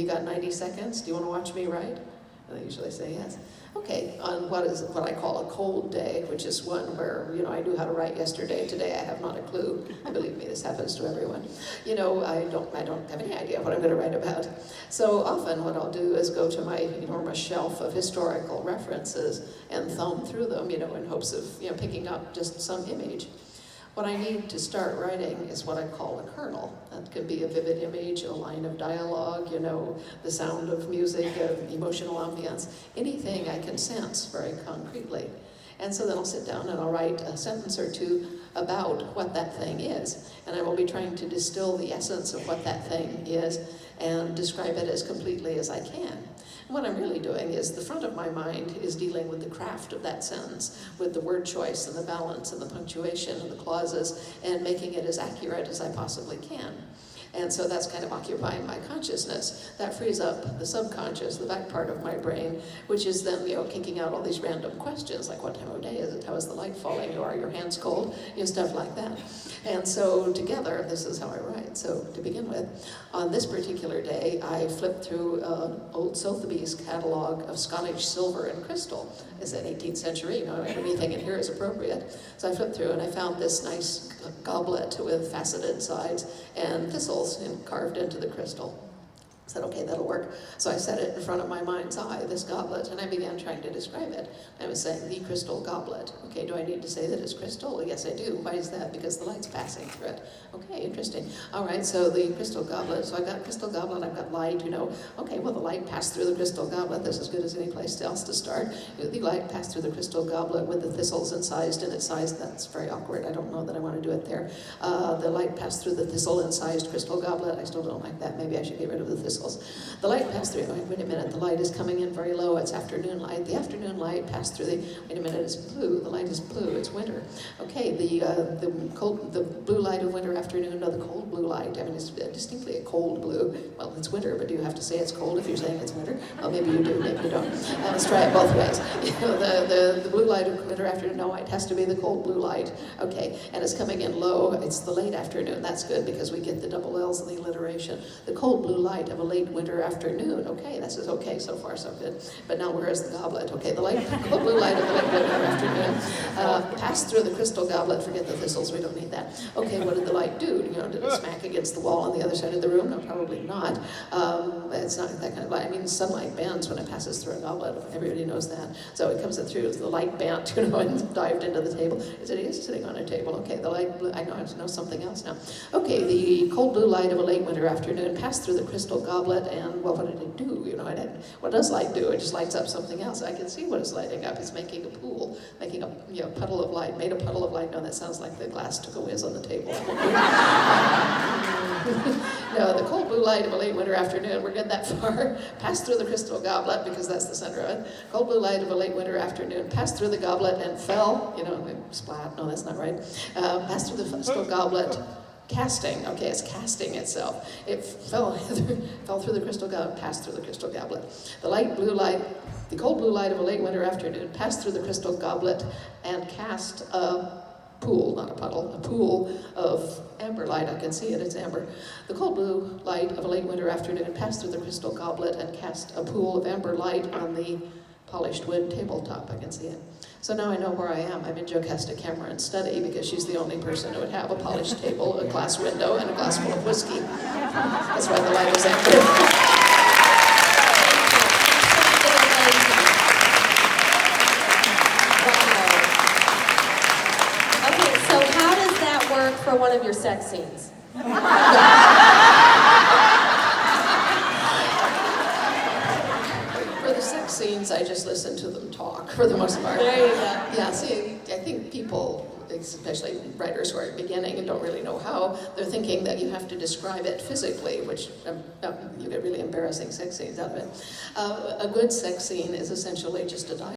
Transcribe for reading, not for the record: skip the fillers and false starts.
you got 90 seconds? Do you want to watch me write? And they usually say yes. Okay, on what I call a cold day, which is one where, I knew how to write yesterday. Today I have not a clue. Believe me, this happens to everyone. I don't have any idea what I'm going to write about. So often what I'll do is go to my enormous shelf of historical references and thumb through them, in hopes of, picking up just some image. What I need to start writing is what I call a kernel. That could be a vivid image, a line of dialogue, the sound of music, emotional ambience, anything I can sense very concretely. And so then I'll sit down and I'll write a sentence or two about what that thing is. And I will be trying to distill the essence of what that thing is and describe it as completely as I can. What I'm really doing is the front of my mind is dealing with the craft of that sentence, with the word choice and the balance and the punctuation and the clauses, and making it as accurate as I possibly can. And so that's kind of occupying my consciousness. That frees up the subconscious, the back part of my brain, which is then, kicking out all these random questions, like what time of day is it? How is the light falling? Are your hands cold? Stuff like that. And so together, this is how I write. So to begin with, on this particular day, I flipped through an old Sotheby's catalog of Scottish silver and crystal. It's an 18th century, anything in here is appropriate. So I flipped through and I found this nice goblet with faceted sides and thistles carved into the crystal. I said, okay, that'll work. So I set it in front of my mind's eye, this goblet, and I began trying to describe it. I was saying, the crystal goblet. Okay, do I need to say that it's crystal? Well, yes, I do. Why is that? Because the light's passing through it. Okay, interesting. All right, so the crystal goblet. So I've got crystal goblet, I've got light, Okay, well, the light passed through the crystal goblet. That's as good as any place else to start. The light passed through the crystal goblet with the thistles incised in its size. That's very awkward. I don't know that I want to do it there. The light passed through the thistle-incised crystal goblet. I still don't like that. Maybe I should get rid of the thistles. The light passed through, wait a minute, the light is coming in very low, it's afternoon light. The afternoon light passed through wait a minute, it's blue, the light is blue, it's winter. Okay, the blue light of winter afternoon, no, the cold blue light, it's distinctly a cold blue. Well, it's winter, but do you have to say it's cold if you're saying it's winter? Well, maybe you do, maybe you don't. Let's try it both ways. The blue light of winter afternoon, no, it has to be the cold blue light. Okay, and it's coming in low, it's the late afternoon, that's good because we get the double L's in the alliteration. The cold blue light of a late winter afternoon. Okay, this is okay, so far so good. But now where is the goblet? Okay, the cold blue light of the late winter afternoon passed through the crystal goblet. Forget the thistles, we don't need that. Okay, what did the light do? Did it smack against the wall on the other side of the room? No, probably not. It's not that kind of light. Sunlight bends when it passes through a goblet. Everybody knows that. So it comes through, the light bent, and dived into the table. It is sitting on a table. Okay, the light blue, I know something else now. Okay, the cold blue light of a late winter afternoon passed through the crystal goblet, and well, what did it do? What does light do? It just lights up something else. I can see what it's lighting up. It's making a pool, making a puddle of light. Made a puddle of light. No, that sounds like the glass took a whiz on the table. No, the cold blue light of a late winter afternoon, we're good that far, passed through the crystal goblet, because that's the center of it. Cold blue light of a late winter afternoon, passed through the goblet and fell, splat, no, that's not right, passed through the crystal goblet, casting, okay, it's casting itself. It fell through the crystal goblet, passed through the crystal goblet. The cold blue light of a late winter afternoon passed through the crystal goblet and cast a pool, not a puddle, a pool of amber light. I can see it, it's amber. The cold blue light of a late winter afternoon passed through the crystal goblet and cast a pool of amber light on the polished wood tabletop. I can see it. So now I know where I am. I'm in Jocasta Cameron's study because she's the only person who would have a polished table, a glass window, and a glass full of whiskey. That's why the light is amber. For one of your sex scenes. For the sex scenes, I just listen to them talk for the most part. There you go. Yeah, see, I think people, especially writers who are beginning and don't really know how, they're thinking that you have to describe it physically, which you get really embarrassing sex scenes out of it. A good sex scene is essentially just a dialogue.